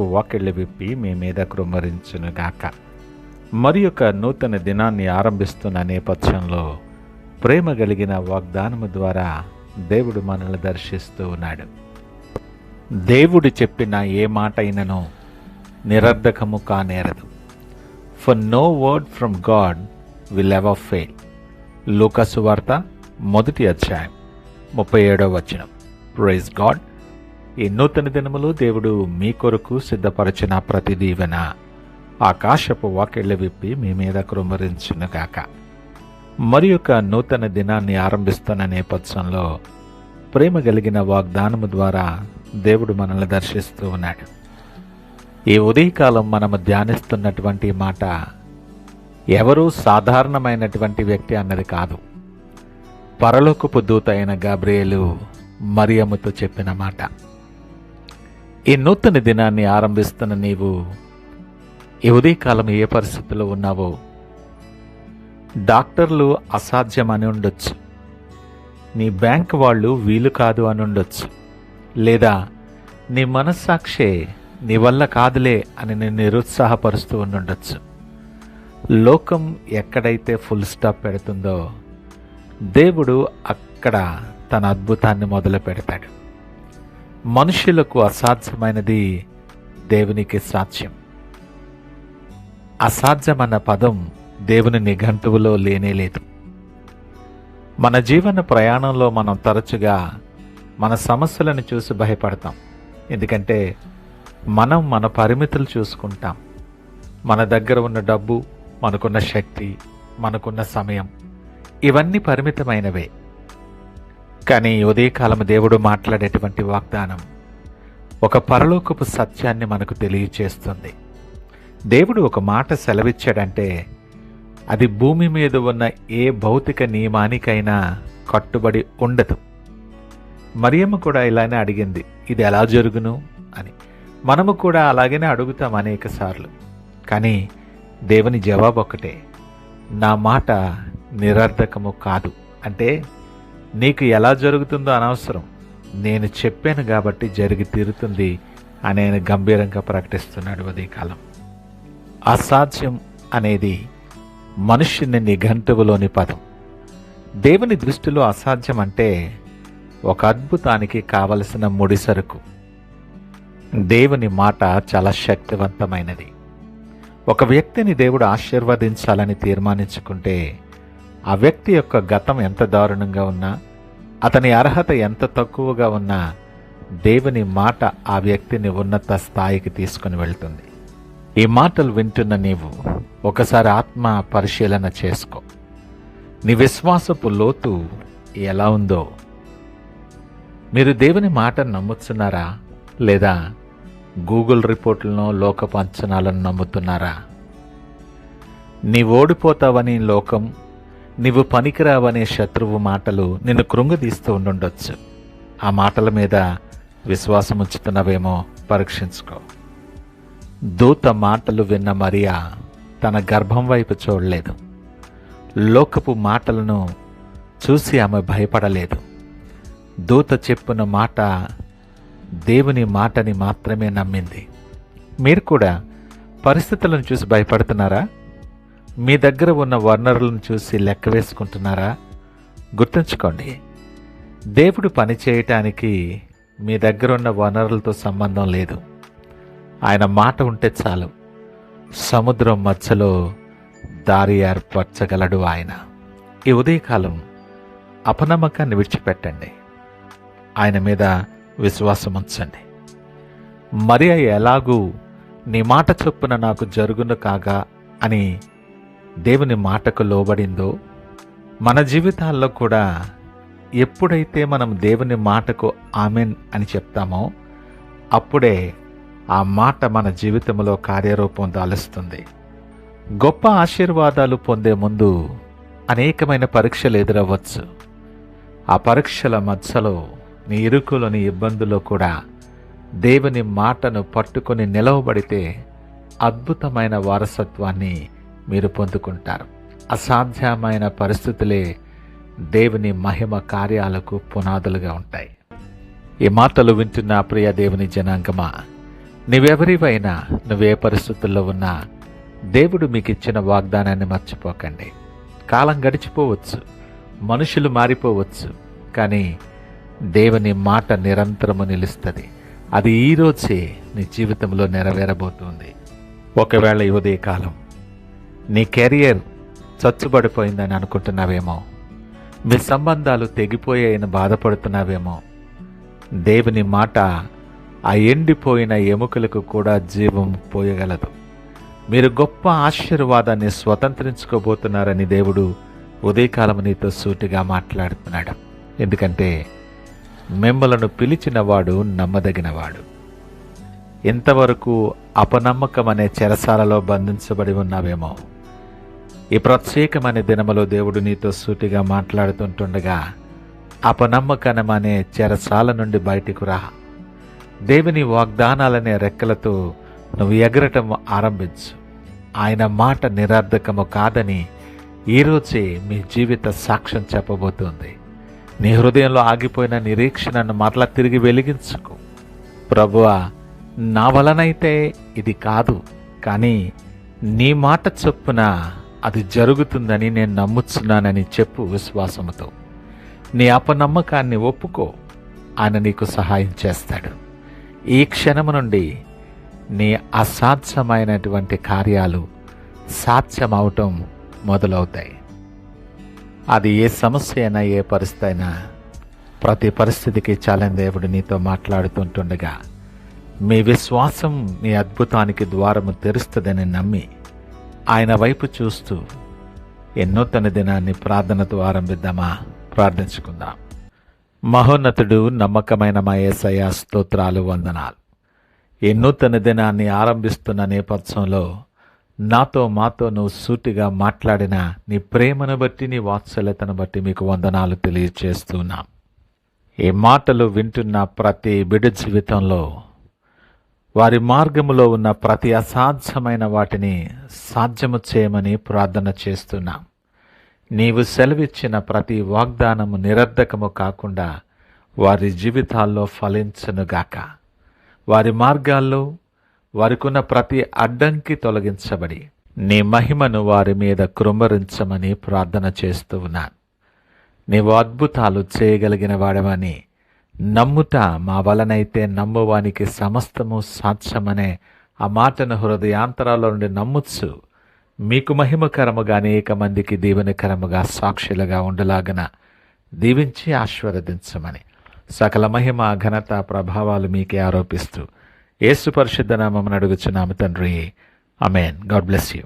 ఆకాశపు వాకిళ్ళు విప్పి మీ మీద కృమ్మరించునుగాక. మరి ఒక నూతన దినాన్ని ఆరంభిస్తున్న నేపథ్యంలో ప్రేమ కలిగిన వాగ్దానము ద్వారా దేవుడు మనల్ని దర్శిస్తూ ఉన్నాడు. దేవుడు చెప్పిన ఏ మాట అయినను నిరర్ధకము కానేరదు. For no word from God will ever fail. లూకా సువార్త 1వ అధ్యాయం 37వ వచనం. Praise God. ఈ నూతన దినములు దేవుడు మీ కొరకు సిద్ధపరిచిన ప్రతి దీవెన ఆకాశపు వాకిళ్ళు విప్పి మీ మీద కృమ్మరించునుగాక. మరి ఒక నూతన దినాన్ని ఆరంభిస్తున్న నేపథ్యంలో ప్రేమ కలిగిన వాగ్దానము ద్వారా దేవుడు మనల్ని దర్శిస్తూ ఉన్నాడు. ఈ ఉదయకాలం మనము ధ్యానిస్తున్నటువంటి మాట ఎవరూ సాధారణమైనటువంటి వ్యక్తి అన్నది కాదు. పరలోకపు దూత అయిన గాబ్రియేలు మరియమ్మతో చెప్పిన మాట. ఈ నూతన దినాన్ని ఆరంభిస్తున్న నీవు ఈ ఉదయకాలం ఏ పరిస్థితుల్లో ఉన్నావో, డాక్టర్లు అసాధ్యం అని ఉండొచ్చు, నీ బ్యాంక్ వాళ్ళు వీలు కాదు అని ఉండొచ్చు, లేదా నీ మనస్సాక్షే నీ వల్ల కాదులే అని నేను నిరుత్సాహపరుస్తూ ఉండొచ్చు. లోకం ఎక్కడైతే ఫుల్ స్టాప్ పెడుతుందో దేవుడు అక్కడ తన అద్భుతాన్ని మొదలు పెడతాడు. మనుషులకు అసాధ్యమైనది దేవునికి సాధ్యం. అసాధ్యమన్న పదం దేవుని నిఘంటువులో లేనేలేదు. మన జీవన ప్రయాణంలో మనం తరచుగా మన సమస్యలను చూసి భయపడతాం. ఎందుకంటే మనం మన పరిమితులు చూసుకుంటాం. మన దగ్గర ఉన్న డబ్బు, మనకున్న శక్తి, మనకున్న సమయం ఇవన్నీ పరిమితమైనవే. కానీ ఉదయకాలం దేవుడు మాట్లాడేటువంటి వాగ్దానం ఒక పరలోకపు సత్యాన్ని మనకు తెలియచేస్తుంది. దేవుడు ఒక మాట సెలవిచ్చాడంటే అది భూమి మీద ఉన్న ఏ భౌతిక నియమానికైనా కట్టుబడి ఉండదు. మరియమ్మ కూడా ఇలానే అడిగింది, ఇది ఎలా జరుగును అని. మనము కూడా అలాగనే అడుగుతాం అనేక సార్లు. కానీ దేవుని జవాబు ఒకటే, నా మాట నిరర్ధకము కాదు. అంటే నీకు ఎలా జరుగుతుందో అనవసరం, నేను చెప్పాను కాబట్టి జరిగి తీరుతుంది అని ఆయన గంభీరంగా ప్రకటిస్తున్నాడు ఉదయకాలం. అసాధ్యం అనేది మనుష్యుని నిఘంటువులోని పదం. దేవుని దృష్టిలో అసాధ్యం అంటే ఒక అద్భుతానికి కావలసిన ముడిసరుకు. దేవుని మాట చాలా శక్తివంతమైనది. ఒక వ్యక్తిని దేవుడు ఆశీర్వదించాలని తీర్మానించుకుంటే ఆ వ్యక్తి యొక్క గతం ఎంత దారుణంగా ఉన్నా, అతని అర్హత ఎంత తక్కువగా ఉన్నా దేవుని మాట ఆ వ్యక్తిని ఉన్నత స్థాయికి తీసుకుని వెళ్తుంది. ఈ మాటలు వింటున్న నీవు ఒకసారి ఆత్మ పరిశీలన చేసుకో. నీ విశ్వాసపు లోతు ఎలా ఉందో. మీరు దేవుని మాట నమ్ముతున్నారా, లేదా గూగుల్ రిపోర్టులను, లోకపు అంచనాలను నమ్ముతున్నారా? నీవు ఓడిపోతావని లోకం, నీవు పనికిరావనే శత్రువు మాటలు నిన్ను కృంగదీస్తూ ఉండుండొచ్చు. ఆ మాటల మీద విశ్వాసం ఉంచుతున్నవేమో పరీక్షించుకో. దూత మాటలు విన్న మరియా తన గర్భం వైపు చూడలేదు. లోకపు మాటలను చూసి ఆమె భయపడలేదు. దూత చెప్పిన మాట దేవుని మాటని మాత్రమే నమ్మింది. మీరు కూడా పరిస్థితులను చూసి భయపడుతున్నారా? మీ దగ్గర ఉన్న వనరులను చూసి లెక్క వేసుకుంటున్నారా? గుర్తుంచుకోండి, దేవుడు పని చేయటానికి మీ దగ్గర ఉన్న వనరులతో సంబంధం లేదు. ఆయన మాట ఉంటే చాలు. సముద్రం మధ్యలో దారి ఏర్పరచగలడు ఆయన. ఈ ఉదయకాలం అపనమ్మకాన్ని విడిచిపెట్టండి, ఆయన మీద విశ్వాసం ఉంచండి. మరియ ఎలాగూ నీ మాట చొప్పున నాకు జరుగును కాగా అని దేవుని మాటకు లోబడిందో, మన జీవితాల్లో కూడా ఎప్పుడైతే మనం దేవుని మాటకు ఆమెన్ అని చెప్తామో అప్పుడే ఆ మాట మన జీవితంలో కార్యరూపం దాలుస్తుంది. గొప్ప ఆశీర్వాదాలు పొందే ముందు అనేకమైన పరీక్షలు ఎదురవ్వచ్చు. ఆ పరీక్షల మధ్యలో నీ ఇరుకులోని ఇబ్బందుల్లో కూడా దేవుని మాటను పట్టుకొని నిలవబడితే అద్భుతమైన వారసత్వాన్ని మీరు పొందుకుంటారు. అసాధ్యమైన పరిస్థితులే దేవుని మహిమ కార్యాలకు పునాదులుగా ఉంటాయి. ఈ మాటలు వింటున్న ప్రియ దేవుని జనాంగమా, నువ్వెవరివైనా, నువ్వే పరిస్థితుల్లో ఉన్నా దేవుడు మీకు ఇచ్చిన వాగ్దానాన్ని మర్చిపోకండి. కాలం గడిచిపోవచ్చు, మనుషులు మారిపోవచ్చు, కానీ దేవుని మాట నిరంతరము నిలుస్తుంది. అది ఈరోజే నీ జీవితంలో నెరవేరబోతుంది. ఒకవేళ ఈ ఉదయకాలం నీ కెరియర్ చచ్చుబడిపోయిందని అనుకుంటున్నావేమో, మీ సంబంధాలు తెగిపోయాయని బాధపడుతున్నావేమో, దేవుని మాట ఆ ఎండిపోయిన ఎముకలకు కూడా జీవం పోయగలదు. మీరు గొప్ప ఆశీర్వాదాన్ని స్వతంత్రించుకోబోతున్నారని దేవుడు ఉదయకాలం నీతో సూటిగా మాట్లాడుతున్నాడు. ఎందుకంటే మిమ్మలను పిలిచినవాడు నమ్మదగినవాడు. ఇంతవరకు అపనమ్మకం అనే చెరసాలలో బంధించబడి ఉన్నావేమో, ఈ ప్రత్యేకమైన దినములో దేవుడు నీతో సూటిగా మాట్లాడుతుంటుండగా అపనమ్మకం అనే చెరసాల నుండి బయటకు రా. దేవుని వాగ్దానాలనే రెక్కలతో నువ్వు ఎగరటం ఆరంభించు. ఆయన మాట నిరర్ధకము కాదని ఈరోజే మీ జీవిత సాక్ష్యం చెప్పబోతోంది. నీ హృదయంలో ఆగిపోయిన నిరీక్షణను మరలా తిరిగి వెలిగించుకో. ప్రభువా, నా వలనైతే ఇది కాదు, కానీ నీ మాట చొప్పున అది జరుగుతుందని నేను నమ్ముచున్నానని చెప్పు విశ్వాసముతో. నీ అపనమ్మకాన్ని ఒప్పుకో, ఆయన నీకు సహాయం చేస్తాడు. ఈ క్షణము నుండి నీ అసాధ్యమైనటువంటి కార్యాలు సాధ్యమవటం మొదలవుతాయి. అది ఏ సమస్య అయినా, ఏ పరిస్థితి అయినా, ప్రతి పరిస్థితికి చాలని దేవుడు నీతో మాట్లాడుతుంటుండగా మీ విశ్వాసం మీ అద్భుతానికి ద్వారము తెరుస్తుందని నమ్మి ఆయన వైపు చూస్తూ నూతన దినాన్ని ప్రార్థనతో ఆరంభిద్దామా? ప్రార్థించుకుందాం. మహోన్నతుడు, నమ్మకమైన మా యేసయ్య, స్తోత్రాలు, వందనాలు. ఈ నూతన దినాన్ని ఆరంభిస్తున్న నేపథ్యంలో మాతో నువ్వు సూటిగా మాట్లాడిన నీ ప్రేమను బట్టి, నీ వాత్సల్యతను బట్టి మీకు వందనాలు తెలియచేస్తున్నాం. ఈ మాటలు వింటున్న ప్రతి బిడ్డ జీవితంలో వారి మార్గములో ఉన్న ప్రతి అసాధ్యమైన వాటిని సాధ్యము చేయమని ప్రార్థన చేస్తున్నాం. నీవు సెలవిచ్చిన ప్రతి వాగ్దానము నిరర్ధకము కాకుండా వారి జీవితాల్లో ఫలించునుగాక. వారి మార్గాల్లో వారికున్న ప్రతి అడ్డంకి తొలగించబడి నీ మహిమను వారి మీద కృమ్మరించమని ప్రార్థన చేస్తూ ఉన్నాను. నీవు అద్భుతాలు చేయగలిగిన వాడవని నమ్ముట మా వలనైతే నమ్మువానికి సమస్తము సాధ్యమనే ఆ మాటను హృదయాంతరాల్లో నుండి నమ్ముచ్చు. మీకు మహిమకరముగా అనేక మందికి దీవెనకరముగా సాక్షులుగా ఉండలాగన దీవించి ఆశీర్వదించమని సకల మహిమ, ఘనత, ప్రభావాలు మీకే ఆరోపిస్తూ యేసు పరిశుద్ధ నామమున అడుగుచున్నాము తండ్రి. ఆమేన్. God bless you.